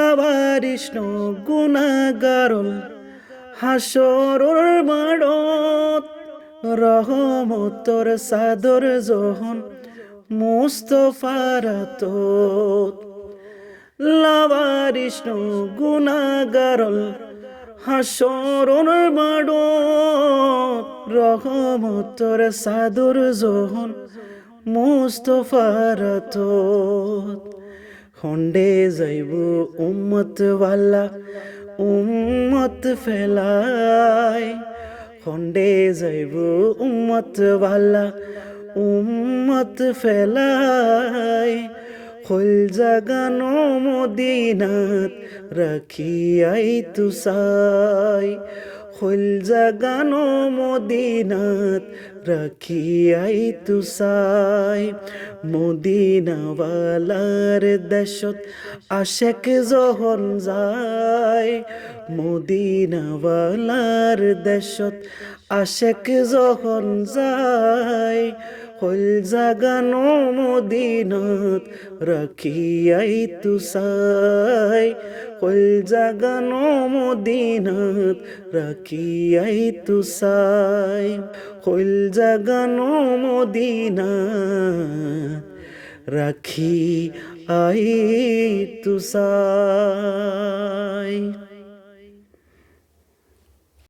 লাবারিষ্ণ গুনাগারল হাসরর মাড়ত রহমতর সাদর জহন মুস্তফারাত লাবারিষ্ণ গুনাগারল হাসরর মাড়ত রহমতর সাদর জহন মুস্তফারাত হন্ডে যাইব উম্মত ওয়ালা উম্মত ফেলাই হন্ডে যাইব উম্মত ওয়ালা উম্মত ফেলাই হল জাগানো মদিনাত রাখিয়াই তুসাই হল জাগানো মদিনাত রাখিয়াই তুসাই মদিনাওয়ালার দেশত আশেক যখন যায় মদিনাওয়ালার দেশত আশেক যখন যায় হল জাগানো মদিনাত রাখিয়াই তুসাই হল জাগানো মদিনাত রাখিয়াই তুসাই হল জাগানো মদিনাত রাখি আই তুসাই।